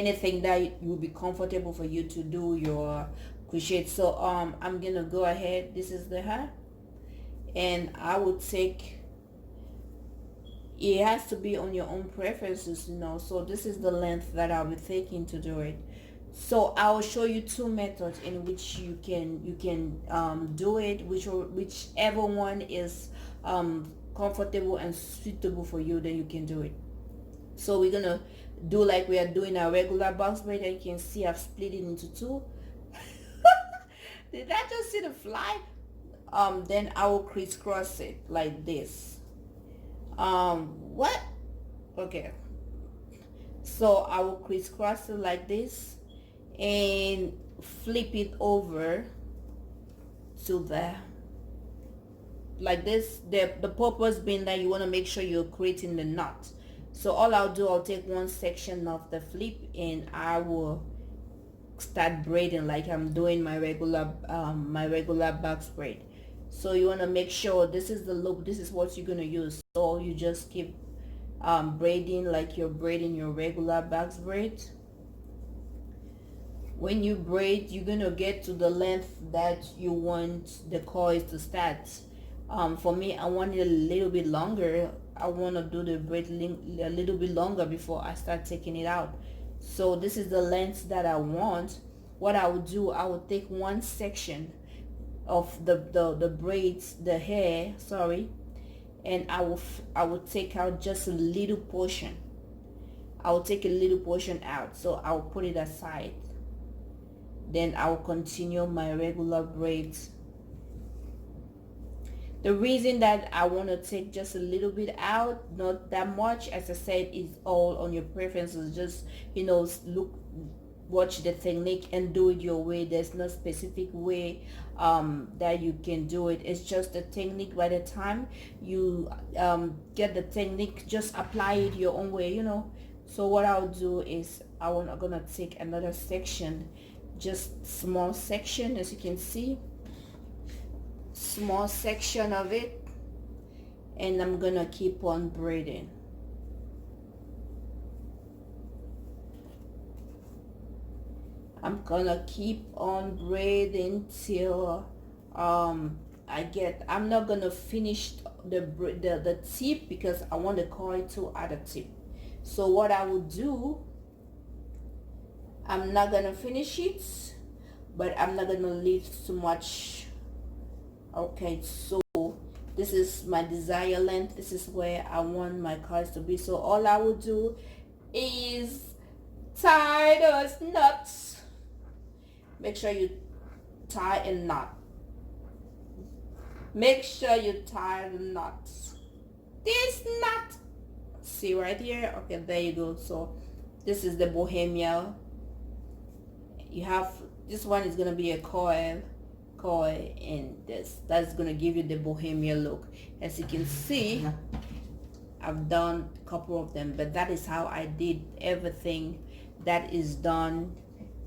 anything that will be comfortable for you to do your crochet. So I'm gonna go ahead. This is the hair, and I will take, it has to be on your own preferences, you know. So this is the length that I'll be taking to do it. So I will show you two methods in which you can do it, whichever one is comfortable and suitable for you, then you can do it. So we're gonna do like we are doing a regular box braid, and you can see I've split it into two. Did I just see the fly? Then I will crisscross it like this. What? Okay, so I will crisscross it like this and flip it over to the, like this. The purpose being that you want to make sure you're creating the knot. So all I'll do, I'll take one section of the flip and I will start braiding like I'm doing my regular box braid. So you want to make sure this is the loop, this is what you're going to use. So you just keep braiding like you're braiding your regular box braid. When you braid, you're gonna get to the length that you want the coils to start. For me, I want it a little bit longer. I want to do the braid a little bit longer before I start taking it out. So this is the length that I want. What I will do, I will take one section of the braids, the hair, sorry, and I will take out just a little portion. I will take a little portion out, so I will put it aside. Then I will continue my regular braids. The reason that I want to take just a little bit out, not that much, as I said, is all on your preferences. Just, you know, look, watch the technique and do it your way. There's no specific way that you can do it. It's just the technique. By the time you get the technique, just apply it your own way, you know. So what I'll do is I'm gonna take another section, just small section, as you can see, small section of it, and I'm gonna keep on braiding. I'm gonna keep on braiding till I'm not gonna finish the tip because I want the coil to add a tip. So what I will do, I'm not gonna finish it, but I'm not gonna leave too much. Okay, so this is my desired length. This is where I want my coils to be. So all I will do is tie those knots. Make sure you tie a knot. Make sure you tie the knots. This knot, see right here? Okay, there you go. So this is the bohemian. You have, this one is gonna be a coil, and that's gonna give you the bohemian look. As you can see, I've done a couple of them, but that is how I did everything that is done.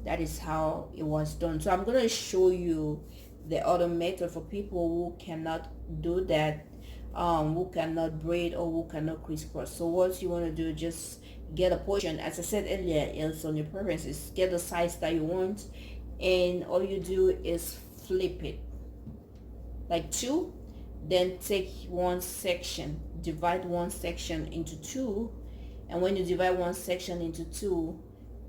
That is how it was done. So I'm gonna show you the other method for people who cannot do that, who cannot braid or who cannot crisscross. So what you want to do, just get a portion, as I said earlier, it's on your preferences. Get the size that you want, and all you do is flip it like two, then take one section, divide one section into two, and when you divide one section into two,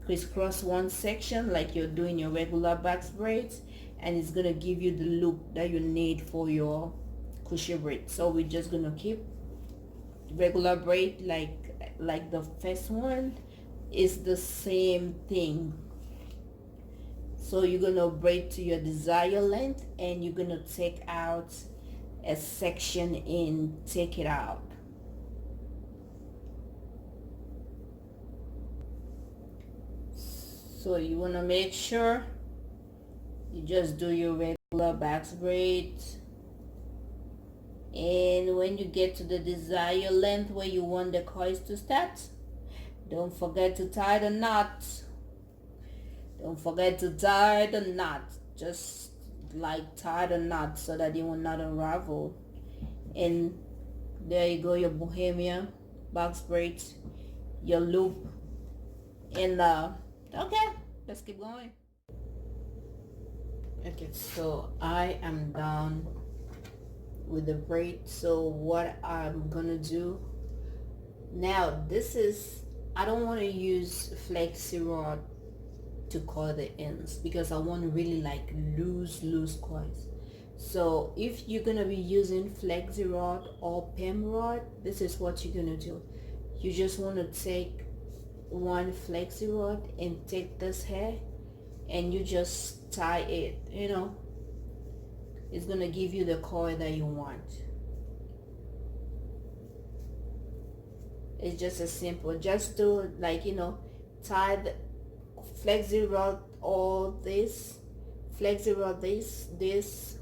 crisscross one section like you're doing your regular box braids, and it's gonna give you the loop that you need for your crochet braid. So we're just gonna keep regular braid like the first one is the same thing. So you're gonna braid to your desired length, and you're gonna take out a section and take it out. So you want to make sure you just do your regular box braid, and when you get to the desired length where you want the coils to start, don't forget to tie the knot. Don't forget to tie the knot. Just like tie the knot so that it will not unravel. And there you go, your bohemian box braids, your loop, and Okay, let's keep going. Okay, so I am done with the braid. So what I'm gonna do now, this is, I don't want to use flexi rod to coil the ends because I want really like loose coils. So if you're gonna be using flexi rod or pem rod, this is what you're gonna do. You just want to take one flexi rod and take this hair and you just tie it, it's gonna give you the coil that you want. It's just as simple. Just do like, tie the flexi rod, all this flexi rod, this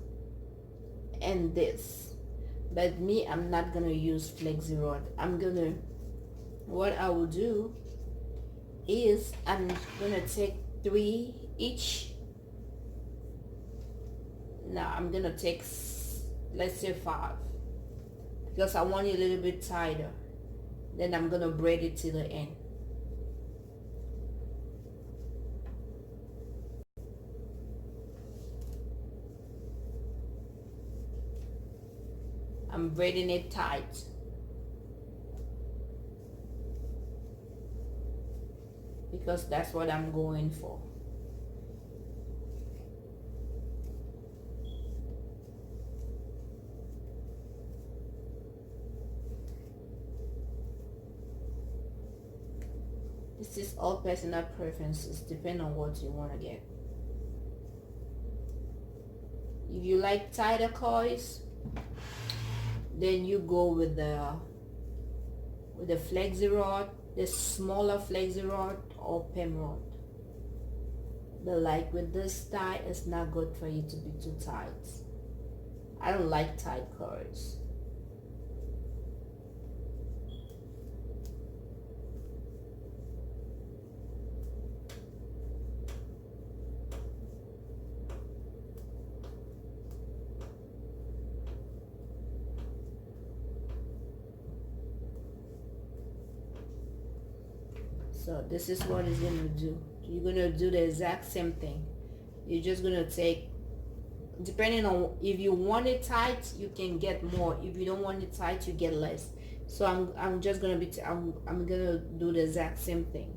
and this. But me, I'm not gonna use flexi rod. What I will do is I'm gonna take 3 each. Now I'm gonna take, let's say 5, because I want it a little bit tighter. Then I'm gonna braid it to the end. I'm braiding it tight. Because that's what I'm going for. This is all personal preferences, depending on what you want to get. If you like tighter coils, then you go with the flexi rod, the smaller flexi rod or pem rod. But like with this tie, it's not good for you to be too tight. I don't like tight coils. So this is what it's gonna do. You're gonna do the exact same thing. You're just gonna take, depending on, if you want it tight, you can get more. If you don't want it tight, you get less. So I'm just gonna be I'm gonna do the exact same thing.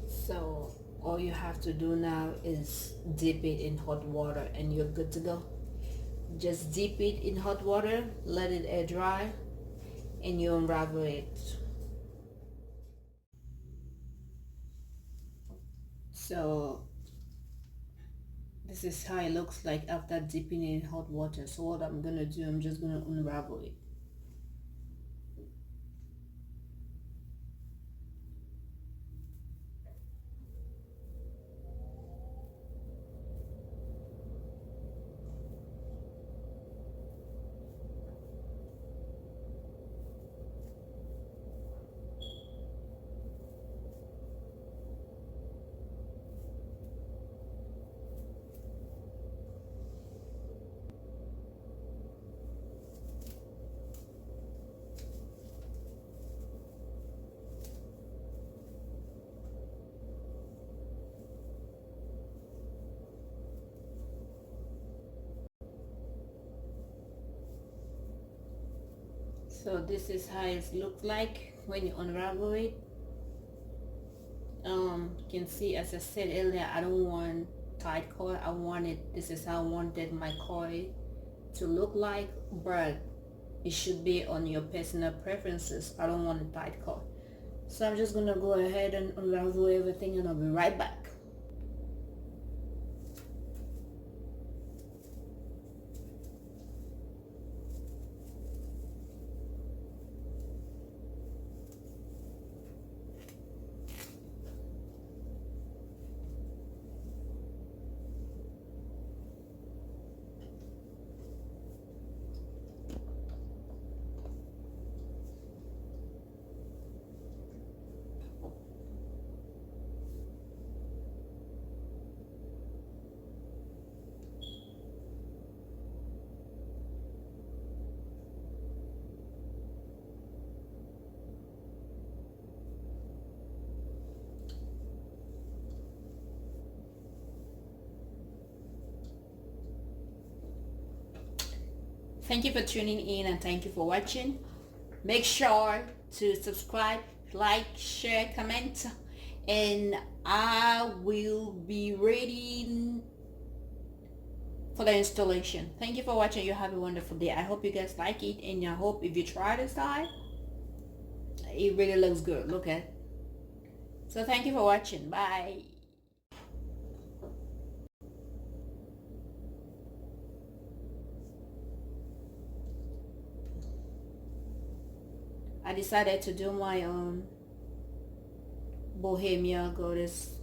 So all you have to do now is dip it in hot water and you're good to go. Just dip it in hot water, let it air dry, and you unravel it. So this is how it looks like after dipping it in hot water. So what I'm gonna do, I'm just gonna unravel it. So this is how it looks like when you unravel it. You can see, as I said earlier, I don't want tight coil. I wanted, this is how I wanted my coil to look like, but it should be on your personal preferences. I don't want a tight cut. So I'm just gonna go ahead and unravel everything, and I'll be right back. Thank you for tuning in, and thank you for watching. Make sure to subscribe, like, share, comment, and I will be ready for the installation. Thank you for watching. You have a wonderful day. I hope you guys like it, and I hope if you try this style, it really looks good. Look at it. So thank you for watching. Bye. I decided to do my bohemian goddess